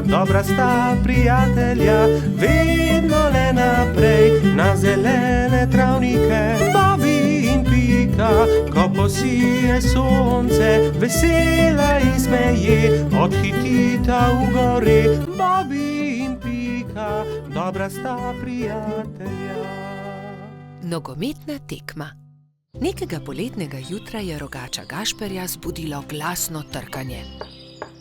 dobra sta prijatelja, vedno le naprej na zelene travnike. Bobby in Pika, ko posije sonce, vesela in smeje, odhitita v gori. Bobby in Pika, dobra sta prijatelja. Nogometna tekma. Nekega poletnega jutra je rogača Gašperja zbudilo glasno trkanje.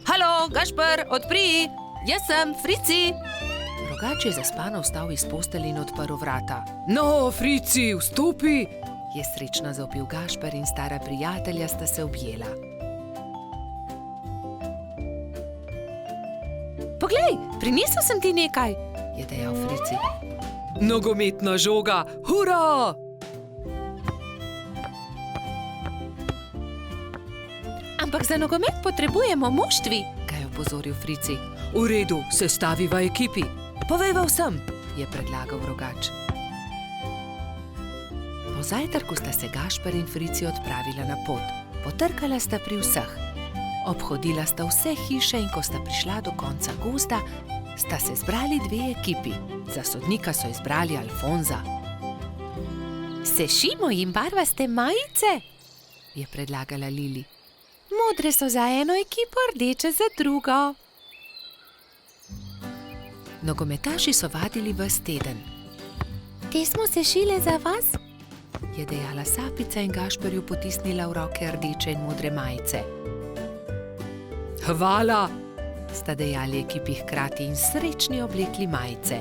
Halo, Gašper, odpri! Jaz sem, Frici! Rogač je zaspano vstal iz postelje in odprl vrata. No, Frici, vstopi! Je srečno zavpil Gašper in stara prijatelja sta se objela. Poglej, prinesel sem ti nekaj, je dejal Frici. Nogometna žoga, hura! Ampak za nogomet potrebujemo moštvi, ga je opozoril Frici. V redu, sestaviva ekipi. Povejva vsem, je predlagal rogač. Po zajtrku sta se Gašper in Frici odpravila na pot. Potrkala sta pri vseh. Obhodila sta vse hiše in ko sta prišla do konca gozda, sta se zbrali dve ekipi. Za sodnika so izbrali Alfonza. Sešimo jim barvaste majice, je predlagala Lili. Modre so za eno ekipo, rdeče za drugo. Nogometaši so vadili ves teden. Te smo sešile za vas, je dejala Sapica in Gašperju potisnila v roke rdeče in modre majice. Hvala, sta dejali ekipi hkrati in srečni oblekli majice.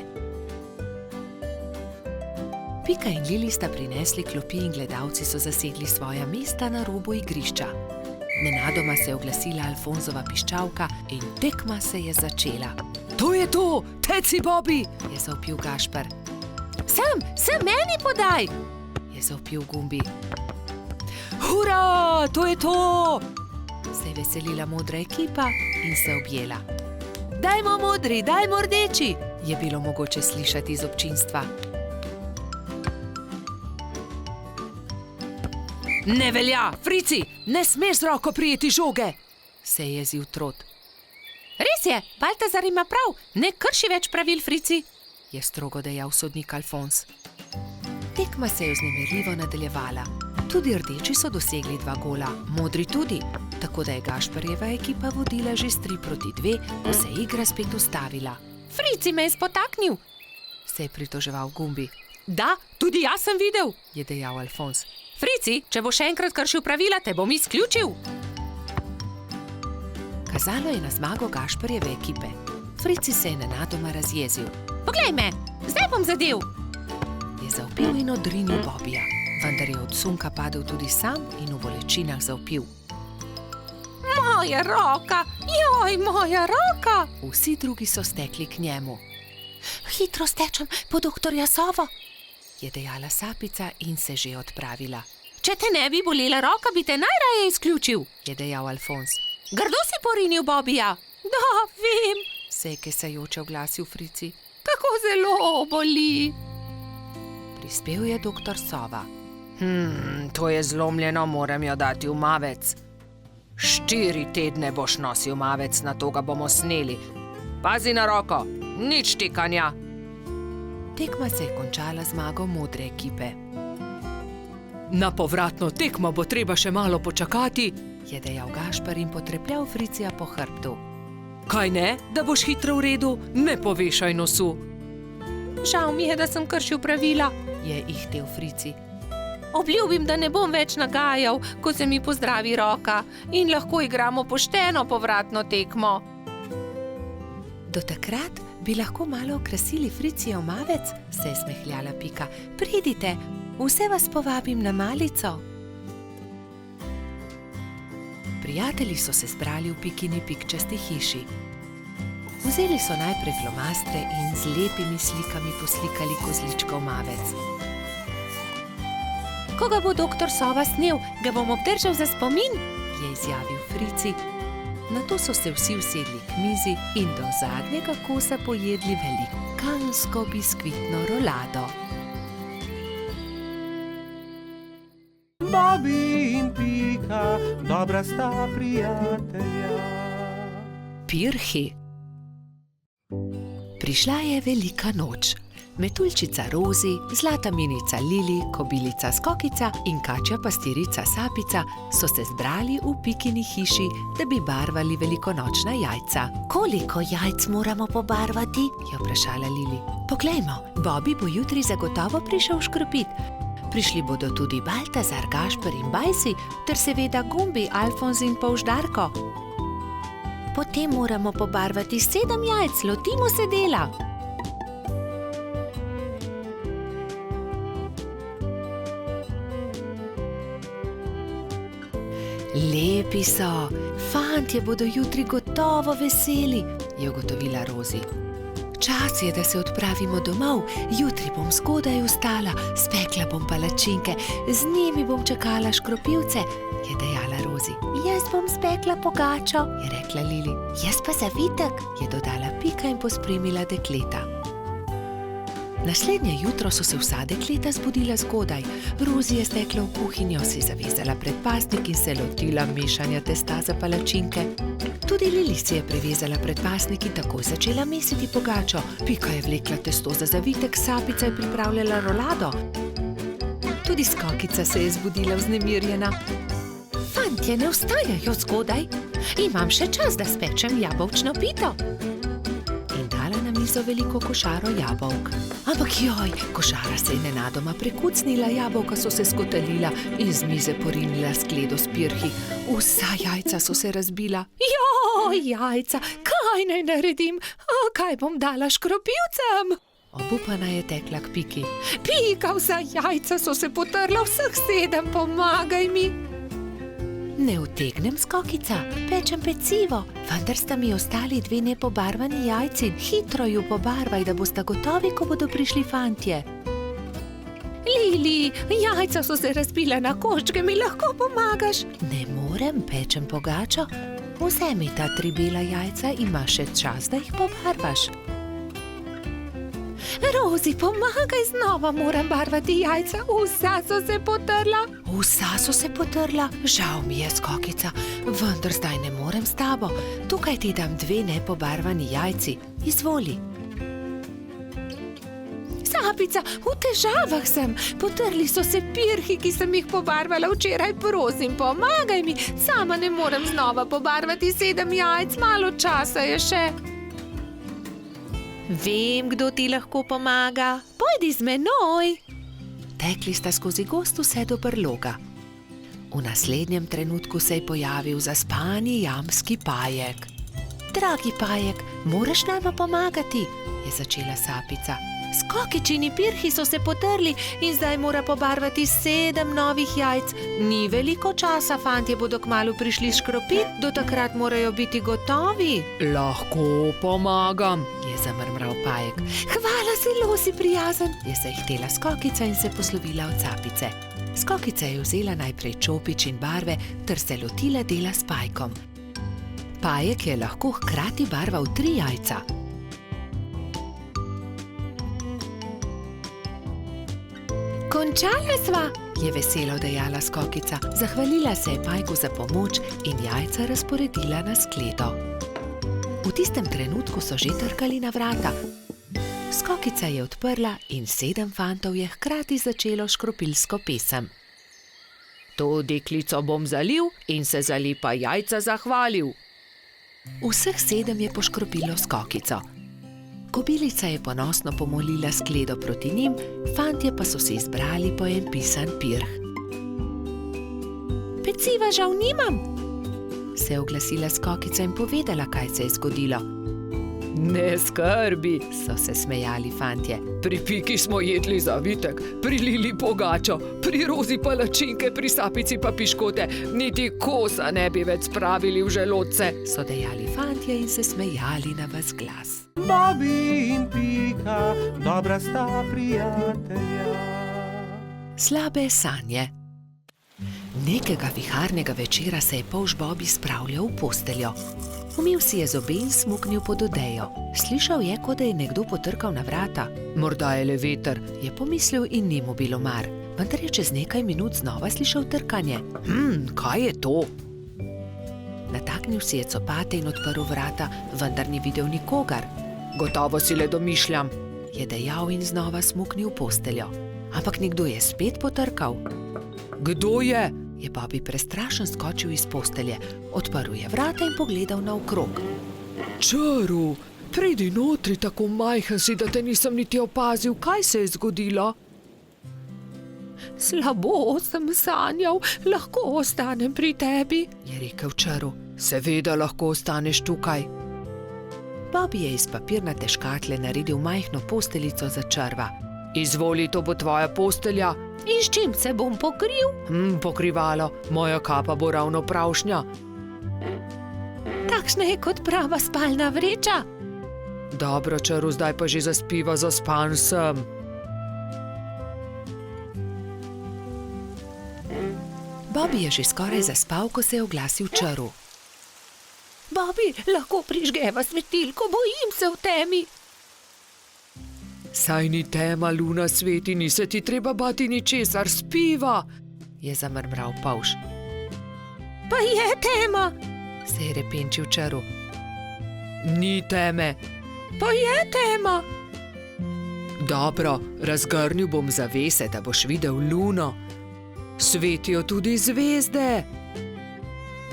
Pika in Lili sta prinesli klopi in gledalci so zasedli svoja mesta na robu igrišča. Nenadoma se je oglasila Alfonzova piščalka in tekma se je začela. To je to, teci Bobby, je zavpil Gašper. Sem meni podaj, je zavpil Gumbi. Hura, to je to, se je veselila modra ekipa in se objela. Dajmo modri, dajmo rdeči, je bilo mogoče slišati iz občinstva. Ne velja, Frici, ne smeš z roko prijeti žoge, se je jezil Trot. Res je, Baltazar ima prav, ne krši več pravil, Frici, je strogo dejal sodnik Alfons. Tekma se je vznemirljivo nadaljevala. Tudi rdeči so dosegli 2 gola, modri tudi, tako da je Gašperjeva ekipa vodila že s 3-2, ko se je igra spet ustavila. Frici me je spotaknil, se je pritoževal Gumbi. Da, tudi jaz sem videl, je dejal Alfons. Frici, če bo še enkrat kršil pravila, te bom izključil. Kazalo je na zmago Gašperjeve ekipe. Frici se je nenadoma razjezil. Poglej me, zdaj bom zadel, je zavpil in odrinil Bobija, vendar je od sunka padel tudi sam in v bolečinah zavpil. Moja roka, joj, moja roka! Vsi drugi so stekli k njemu. Hitro stečem po doktorja Sovo, je dejala Sapica in se že odpravila. Če te ne bi bolela roka, bi te najraje izključil, je dejal Alfons. Grdo si porinil Bobija. Da, vem, se je kesajoče oglasil Frici. Kako zelo boli. Prispel je doktor Sova. To je zlomljeno, moram jo dati v mavec. 4 tedne boš nosil mavec, na to ga bomo sneli. Pazi na roko, nič tikanja. Tekma se je končala zmago modre ekipe. Na povratno tekmo bo treba še malo počakati, je dejal Gašper in potrepljal Fricija po hrbtu. Kaj ne, da boš hitro v redu, ne povešaj nosu. Žal mi je, da sem kršil pravila, je ihtel Frici. Obljubim, da ne bom več nagajal, ko se mi pozdravi roka in lahko igramo pošteno povratno tekmo. Do takrat bi lahko malo okrasili Fricijev mavec, se je smehljala Pika. Pridite, vse vas povabim na malico. Prijatelji so se zbrali v Pikini pikčasti hiši. Vzeli so najprej flomastre in z lepimi slikami poslikali kozličkov mavec. Ko ga bo doktor Sova snel, ga bom obdržal za spomin, je izjavil Frici. Nato so se vsi usedli k mizi in do zadnjega kosa pojedli velikansko biskvitno rolado. Bobby in Pika, dobra sta prijatelja. Pirhi. Prišla je velika noč. Metuljčica Rozi, zlata minica Lili, kobilica Skokica in kačja pastirica Sapica so se zbrali v Pikini hiši, da bi barvali velikonočna jajca. Koliko jajc moramo pobarvati? Je vprašala Lili. Poglejmo, Bobby bo jutri zagotovo prišel škropit. Prišli bodo tudi Baltazar, Gašper in Bajsi, ter seveda Gumbi, Alfonz in polž Darko. Potem moramo pobarvati 7 jajc, lotimo se dela. Lepi so, fantje bodo jutri gotovo veseli, je ugotovila Rozi. Čas je, da se odpravimo domov, jutri bom zgodaj vstala, spekla bom palačinke, z njimi bom čakala škropivce, je dejala Rozi. Jaz bom spekla pogačo, je rekla Lili. Jaz pa zavitek, je dodala Pika in pospremila dekleta. Naslednje jutro so se vsa dekleta zbudila zgodaj. Rozi je stekla v kuhinjo, si zavezala predpasnik in se lotila mešanja testa za palačinke. Tudi Lili si je prevezala predpasnik in tako začela mesiti pogačo. Pika je vlekla testo za zavitek, Sapica je pripravljala rolado. Tudi Skokica se je zbudila vznemirjena. Fantje ne vstajajo zgodaj, imam še čas, da spečem jabolčno pito. In dala na mizo veliko košaro jabolk. Ampak joj, košara se je nenadoma prekucnila, jabolka so se skotalila in z mize porinila skledo s pirhi. Vsa jajca so se razbila. Joj, jajca, kaj naj naredim? Kaj bom dala škropivcem? Obupana je tekla k Piki. Pika, vsa jajca so se potrla, vseh 7, pomagaj mi. Ne utegnem, Skokica, pečem pecivo, vendar sta mi ostali 2 nepobarvani jajci. Hitro ju pobarvaj, da bosta gotovi, ko bodo prišli fantje. Lili, jajca so se razbila na koščke, mi lahko pomagaš? Ne morem, pečem pogačo. Vzemi ta 3 bela jajca, imaš še čas, da jih pobarvaš. Rozi, pomagaj, znova moram barvati jajca, vsa so se potrla. Vsa so se potrla? Žal mi je, Skokica, vendar zdaj ne morem s tabo. Tukaj ti dam 2 nepobarvani jajci, izvoli. Sapica, v težavah sem, potrli so se pirhi, ki sem jih pobarvala včeraj, prosim, pomagaj mi, sama ne morem znova pobarvati 7 jajc, malo časa je še. Vem, kdo ti lahko pomaga. Pojdi z menoj. Tekli sta skozi gozd vse do brloga. V naslednjem trenutku se je pojavil zaspani jamski Pajek. Dragi Pajek, moraš nama pomagati, je začela Sapica. Skokičini pirhi so se potrli in zdaj mora pobarvati 7 novih jajc. Ni veliko časa, fantje bodo kmalu prišli škropit, do takrat morajo biti gotovi. Lahko pomagam, je zamrmral Pajek. Hvala, zelo si prijazen, je zahtela Skokica in se poslovila od Sapice. Skokica je vzela najprej čopič in barve ter se lotila dela s Pajkom. Pajek je lahko hkrati barval 3 jajca. Končala sva, je veselo dejala Skokica. Zahvalila se je Pajku za pomoč in jajca razporedila na skledo. V tistem trenutku so že trkali na vrata. Skokica je odprla in 7 fantov je hkrati začelo škropilsko pesem. To deklico bom zalil in se za lepa jajca zahvalil. Vseh 7 je poškropilo Skokico. Kobilica je ponosno pomolila skledo proti njim, fantje pa so se izbrali po en pisan pirh. Peciva žal nimam, se je oglasila Skokica in povedala, kaj se je zgodilo. Ne skrbi, so se smejali fantje. Pri Piki smo jedli zavitek, pri Lili pogačo, pri Rozi palačinke, pri Sapici pa piškote. Niti kosa ne bi več spravili v želodce, so dejali fantje in se smejali na ves glas. Bobby in Pika, dobra sta prijatelja. Slabe sanje. Nekega viharnega večera se je polž Bobby spravljal v posteljo. Umil si je zobe in smuknil pod odejo. Slišal je, kot da je nekdo potrkal na vrata. Morda je le veter, je pomislil in ni mu bilo mar. Vendar je čez nekaj minut znova slišal trkanje. Kaj je to? Nataknil si je copate in odprl vrata, vendar ni videl nikogar. Gotovo si le domišljam, je dejal in znova smuknil v posteljo. Ampak nekdo je spet potrkal. Kdo je? Je Bobby prestrašen skočil iz postelje, odprl je vrata in pogledal naokrog. Čaru, pridi notri, tako majhen si, da te nisem niti opazil, kaj se je zgodilo. Slabo sem sanjal, lahko ostanem pri tebi, je rekel Čaru. Seveda lahko ostaneš tukaj. Bobby je iz papirnate škatle naredil majhno posteljico za Čarva. Izvoli, to bo tvoja postelja. In s čim se bom pokril? Pokrivalo, moja kapa bo ravno pravšnja. Takšna je kot prava spalna vreča. Dobro, Čaru, zdaj pa že zaspiva, zaspan sem. Bobby je že skoraj zaspal, ko se je oglasil Čaru. Bobby, lahko prižgeva svetilko, bojim se v temi. Saj ni tema, luna sveti, ni se ti treba bati ničesar, spiva, je zamrmral Pavš. Pa je tema, se je repenčil Čaru. Ni teme. Pa je tema. Dobro, razgrnil bom zavese, da boš videl luno. Svetijo tudi zvezde.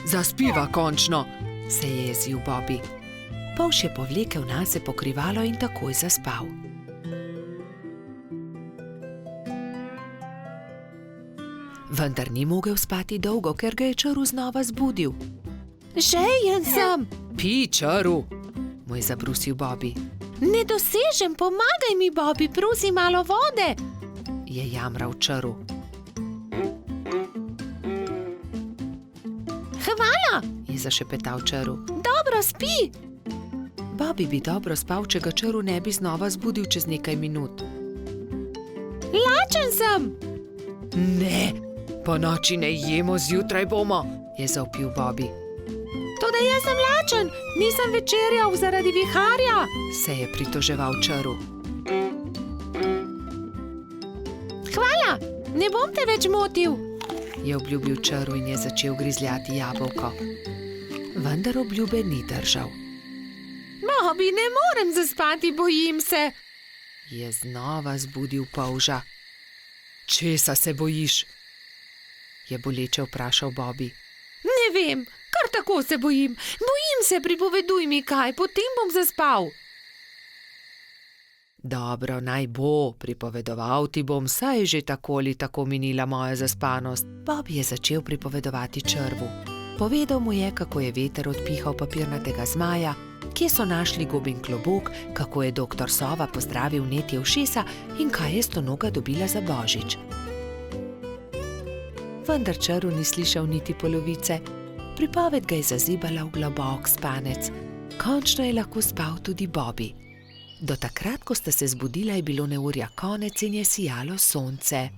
Zaspiva končno, se je jezil Bobby. Pavš je povlekel nase pokrivalo in takoj zaspal. Vendar ni mogel spati dolgo, ker ga je Čaru znova zbudil. Žejen sem. Pij, Čaru, mu je zabrusil Bobby. Ne dosežem, pomagaj mi, Bobby, prosi malo vode, je jamral Čaru. Hvala, je zašepetal Čaru. Dobro, spi. Bobby bi dobro spal, če ga Čaru ne bi znova zbudil čez nekaj minut. Lačen sem. Ne, po noči ne jemo, zjutraj bomo, je zavpil Bobby. Toda jaz sem lačen, nisem večerjal zaradi viharja, se je pritoževal Čaru. Hvala, ne bom te več motil, je obljubil Čaru in je začel grizljati jabolko. Vendar obljube ni držal. Bobby, ne morem zaspati, bojim se, je znova zbudil polža. Česa se bojiš? Je boleče vprašal Bobby. Ne vem, kar tako se bojim. Bojim se, pripoveduj mi kaj, potem bom zaspal. Dobro, naj bo, pripovedoval ti bom, saj je že tako ali tako minila moja zaspanost. Bobby je začel pripovedovati Črvu. Povedal mu je, kako je veter odpihal papirnatega zmaja, kje so našli Gobin klobuk, kako je doktor Sova pozdravil Netje ušesa in kaj je Stonoga dobila za božič. Vendar Čaru ni slišal niti polovice. Pripoved ga je zazibala v globok spanec. Končno je lahko spal tudi Bobby. Do takrat, ko sta se zbudila, je bilo neurja konec in je sijalo sonce.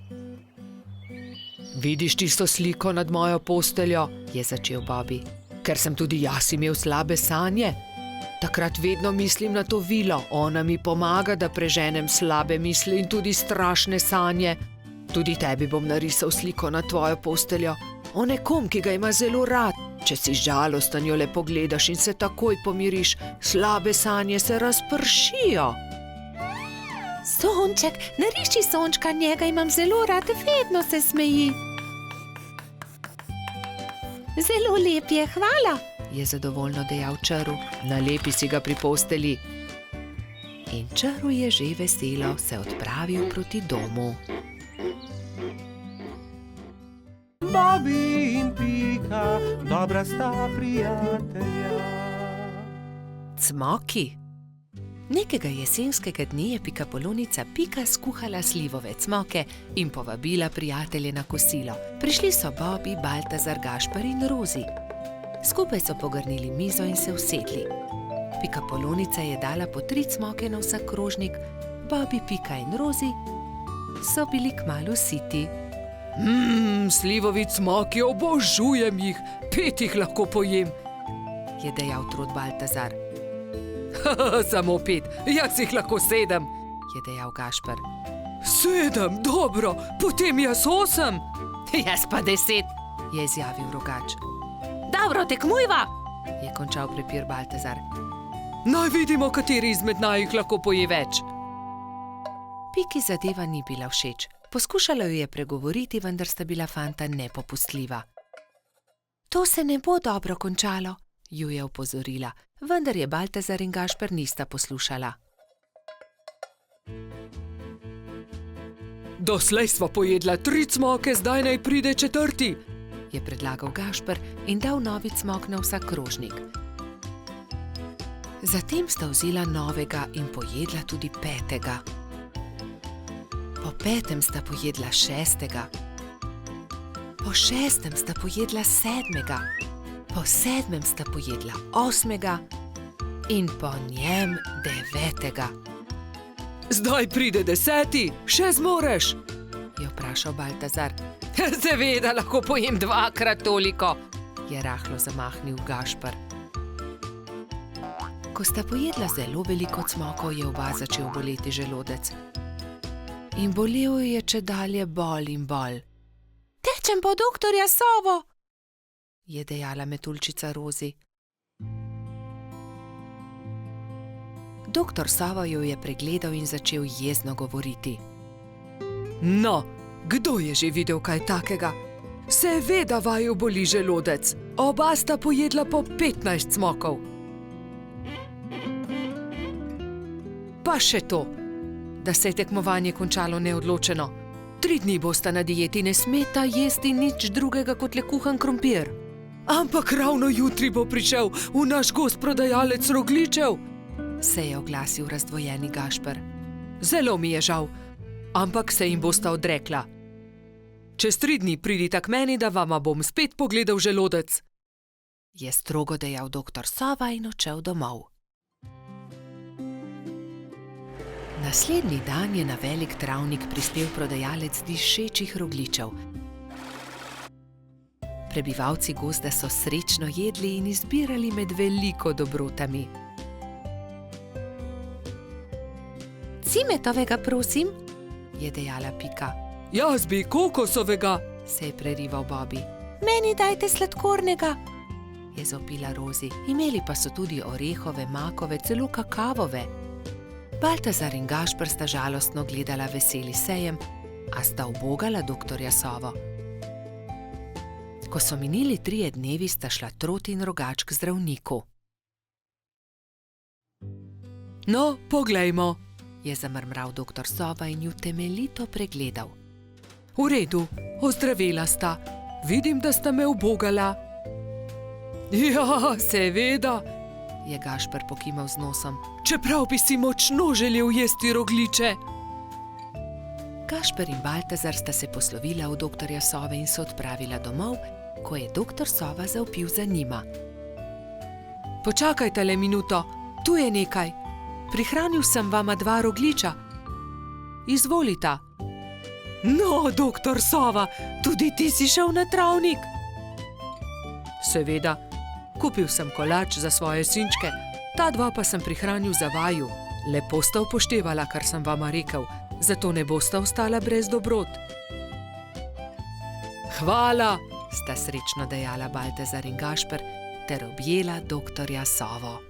Vidiš tisto sliko nad mojo posteljo, je začel Bobby. Ker sem tudi jaz imel slabe sanje. Takrat vedno mislim na to vilo, ona mi pomaga, da preženem slabe misli in tudi strašne sanje. Tudi tebi bom narisal sliko na tvojo posteljo, o nekom, ki ga ima zelo rad. Če si žalosten, jo le pogledaš in se takoj pomiriš, slabe sanje se razpršijo. Sonček, nariši sončka, njega imam zelo rad, vedno se smeji. Zelo lep je, hvala, je zadovoljno dejal Čaru. Nalepi si ga pri posteli. In Čaru je že veselo se odpravil proti domu. Bobby in Pika, dobra sta prijatelja. Cmoki. Nekega jesenskega dne je pikapolonica Pika skuhala slivove cmoke in povabila prijatelje na kosilo. Prišli so Bobby, Baltazar, Gašper in Rozi. Skupaj so pogrnili mizo in se usedli. Pikapolonica je dala po 3 cmoke na vsak krožnik, Bobby, Pika in Rozi so bili kmalu siti. Slivovi cmoki, obožujem jih, 5 jih lahko pojem, je dejal trod Baltazar. Samo 5, jaz jih lahko 7, je dejal Gašper. 7, dobro, potem jaz 8. Jaz pa 10, je izjavil Rogač. Dobro, tekmujva, je končal prepir Baltazar. Naj vidimo, kateri izmed najih lahko poje več. Piki zadeva ni bila všeč. Poskušala jo je pregovoriti, vendar sta bila fanta nepopustljiva. To se ne bo dobro končalo, ju je opozorila, vendar je Baltazar in Gašper nista poslušala. Doslej sva pojedla 3 cmoke, zdaj naj pride 4., je predlagal Gašper in dal novi cmok na vsak krožnik. Zatem sta vzela novega in pojedla tudi 5. Po 5. sta pojedla 6., po 6. sta pojedla 7., po 7. sta pojedla 8. in po njem 9. Zdaj pride 10., še zmoreš, je vprašal Baltazar. Seveda lahko pojem 2-krat toliko, je rahlo zamahnil Gašper. Ko sta pojedla zelo veliko cmokov, je oba začel boleti želodec. In bolel je čedalje bolj in bolj. Tečem po doktorja Sovo, je dejala metuljčica Rozi. Doktor Sova jo je pregledal in začel jezno govoriti. No, kdo je že videl kaj takega? Seveda vaju boli želodec. Oba sta pojedla po 15 cmokov. Pa še to, da se je tekmovanje končalo neodločeno. 3 dni bosta na dieti, ne smeta jesti nič drugega kot le kuhan krompir. Ampak ravno jutri bo prišel v naš gost prodajalec rogljičev, se je oglasil razdvojeni Gašper. Zelo mi je žal, ampak se jim bosta odrekla. Čez 3 dni pridita k meni, da vama bom spet pogledal želodec, je strogo dejal doktor Sova in odšel domov. Naslednji dan je na velik travnik prispel prodajalec dišečih rogljičev. Prebivalci gozda so srečno jedli in izbirali med veliko dobrotami. Cimetovega, prosim, je dejala Pika. Jaz bi kokosovega, se je prerival Bobi. Meni dajte sladkornega, je zopila Rozi. Imeli pa so tudi orehove, makove, celo kakavove. Baltazar in Gašper sta žalostno gledala veseli sejem, a sta ubogala doktorja Sovo. Ko so minili 3 dnevi, sta šla Trot in Rogač k zdravniku. No, poglejmo, je zamrmral doktor Sova in ju temeljito pregledal. V redu, ozdravela sta. Vidim, da sta me ubogala. Ja, seveda, je Gašper pokimal z nosom. Čeprav bi si močno želel jesti rogljiče. Gašper in Baltazar sta se poslovila od doktorja Sove in se odpravila domov, ko je doktor Sova zavpil za njima. Počakajte le minuto, tu je nekaj. Prihranil sem vama 2 rogljiča. Izvolita. No, doktor Sova, tudi ti si šel na travnik? Seveda, kupil sem kolač za svoje sinčke, ta 2 pa sem prihranil za vaju. Lepo sta upoštevala, kar sem vama rekel, zato ne bosta ostala brez dobrot. Hvala, sta srečno dejala Baltazar in Gašper ter objela doktorja Sovo.